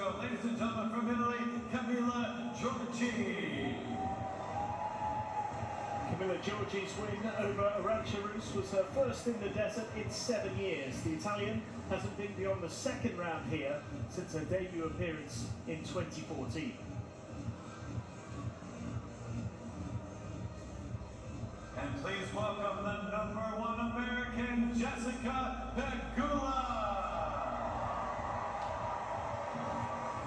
go. Ladies and gentlemen, from Italy, Camila Giorgi. Camila Giorgi's win over Arancha was her first in the desert in 7 years. The Italian hasn't been beyond the second round here since her debut appearance in 2014. And please welcome the #1 American, Jessica Pegula.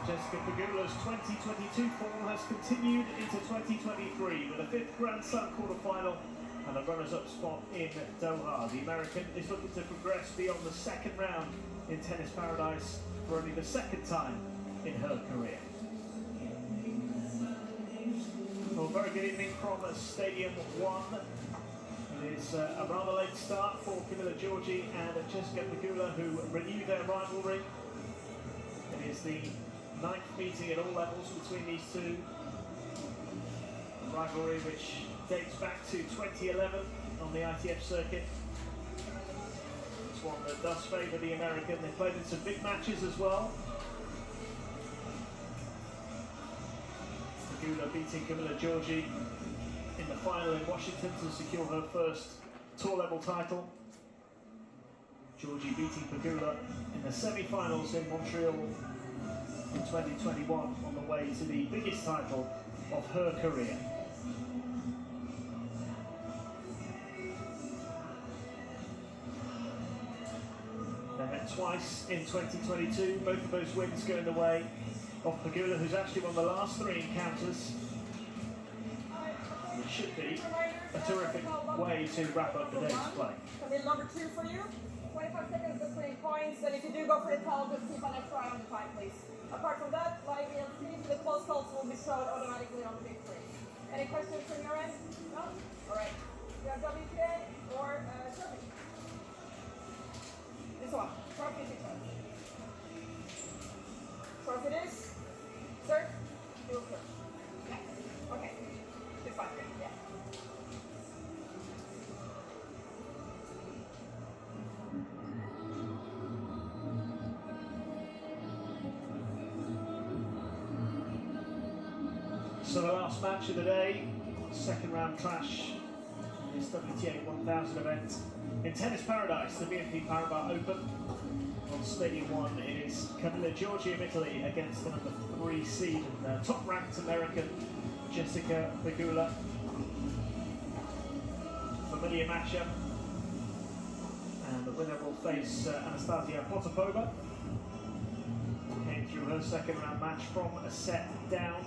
Jessica Pegula's 2022 form has continued into 2023 with a 5th Grand Slam quarterfinal and a runners-up spot in Doha. The American is looking to progress beyond the second round in Tennis Paradise for only the 2nd time in her career. Well, very good evening from Stadium 1. It is a rather late start for Camila Giorgi and Jessica Pegula, who renew their rivalry. It is the 9th meeting at all levels between these two. A rivalry which dates back to 2011 on the ITF circuit. It's one that does favour the American. They've played in some big matches as well. Pegula beating Camila Giorgi in the final in Washington to secure her first tour level title. Giorgi beating Pegula in the semi-finals in Montreal in 2021 on the way to the biggest title of her career. They met twice in 2022, both of those wins going the way of Pegula, who's actually won the last 3 encounters. It should be a terrific way to wrap up the day's play. Come in #2 for you. 25 seconds between points, and if you do go for the towel, just keep an extra eye on the time, please. Apart from that, live ELC, the close calls will be shown automatically on the big screen. Any questions from your end? No? Alright. You have WTA or serving? This one. Trophy is it? Trophy it is? Sir? You will serve. Yeah. Okay. It's fine. Yeah. So the last match of the day, 2nd round clash in this WTA 1000 event in Tennis Paradise, the BNP Paribas Open. On Stadium 1, it is Camila Giorgi of Italy against the #3 seed and top-ranked American Jessica Pegula. Familiar matchup, and the winner will face Anastasia Potapova. Came through her 2nd round match from a set down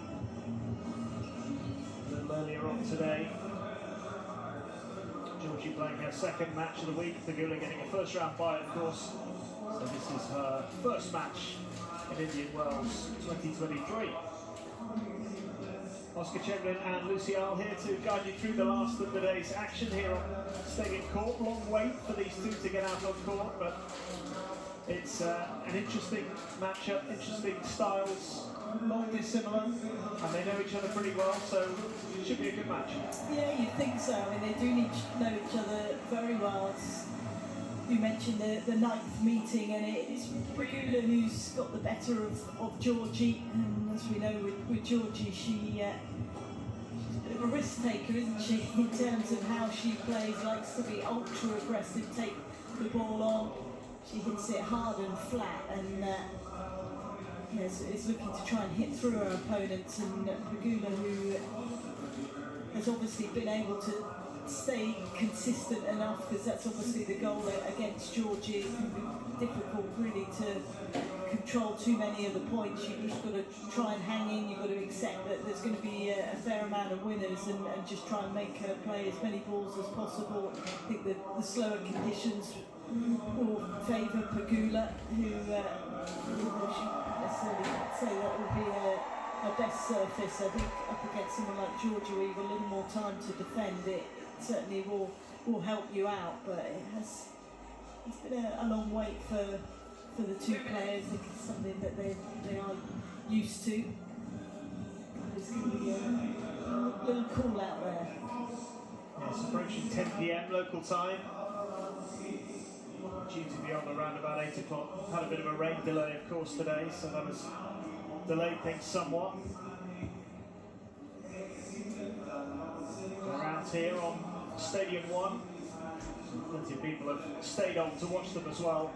a little earlier on today. Giorgi playing her 2nd match of the week, Pegula getting a 1st round bye, of course. So this is her 1st match in Indian Wells 2023. Oscar Chamberlain and Lucial here to guide you through the last of the day's action here on Stadium Court. Long wait for these two to get out on court, but it's an interesting matchup, interesting styles, not dissimilar, and they know each other pretty well, so it should be a good match. Yeah, you'd think so. I mean, they do know each other very well. You mentioned the 9th meeting, and it's Pegula who's got the better of Giorgi, and as we know with Giorgi, she's a bit of a risk taker, isn't she, in terms of how she plays, likes to be ultra aggressive, take the ball on, she hits it hard and flat, and is looking to try and hit through her opponents, and Pegula, who has obviously been able to stay consistent enough, because that's obviously the goal against Giorgi. It can be difficult really to control too many of the points. You've just got to try and hang in, you've got to accept that there's going to be a fair amount of winners, and just try and make her play as many balls as possible. I think the slower conditions will favour Pegula, who shouldn't necessarily say that will be her best surface. I think up against someone like Giorgi, where you've got a little more time to defend, it certainly will help you out, but it's been a long wait for the two players. I think it's something that they are used to. It's going to be a little cool out there. Yeah, it's approaching 10 PM local time. Due to be on around about 8 o'clock. Had a bit of a rain delay, of course, today, so that has delayed things somewhat. Around here on Stadium 1, plenty of people have stayed on to watch them as well.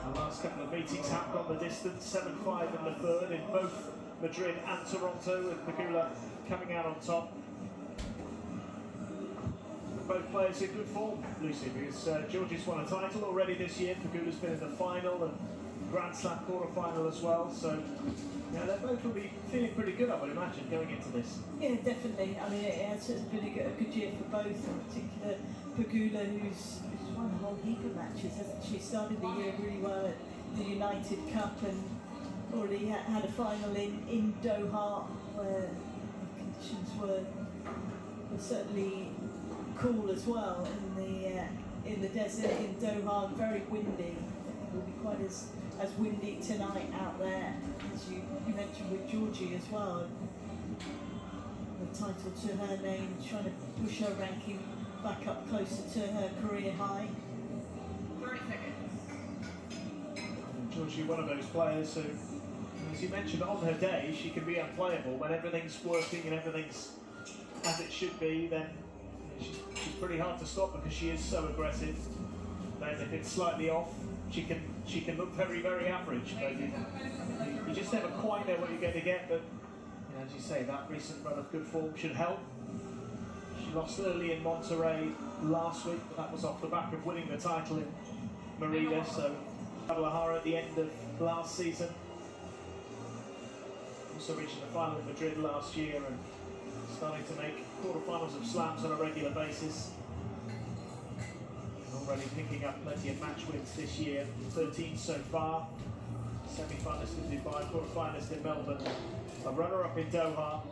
The last couple of meetings have gone the distance, 7-5 in the third in both Madrid and Toronto, with Pegula coming out on top. Both players in good form, Lucy, because Giorgi's won a title already this year. Pegula's been in the final and Grand Slam quarter-final as well. So, yeah, they both will be feeling pretty good, I would imagine, going into this. Yeah, definitely. I mean, it has been a good year for both, in particular Pegula, who's won a whole heap of matches, hasn't she? Started the year really well at the United Cup and already had a final in Doha, where the conditions were certainly cool as well in the desert in Doha, very windy. It will be quite as windy tonight out there, as you mentioned with Giorgi as well. The title to her name, trying to push her ranking back up closer to her career high. 30 seconds. Giorgi, one of those players who, as you mentioned, on her day she can be unplayable. When everything's working and everything's as it should be, then she's pretty hard to stop because she is so aggressive. Then if it's slightly off, she can look very, very average. But you just never quite know what you're going to get. But you know, as you say, that recent run of good form should help. She lost early in Monterrey last week, but that was off the back of winning the title in Merida. So Guadalajara at the end of last season. Also reaching the final in Madrid last year and starting to make quarterfinals of slams on a regular basis. And already picking up plenty of match wins this year, 13 so far. Semi-finalist in Dubai, quarterfinalist in Melbourne, a runner-up in Doha,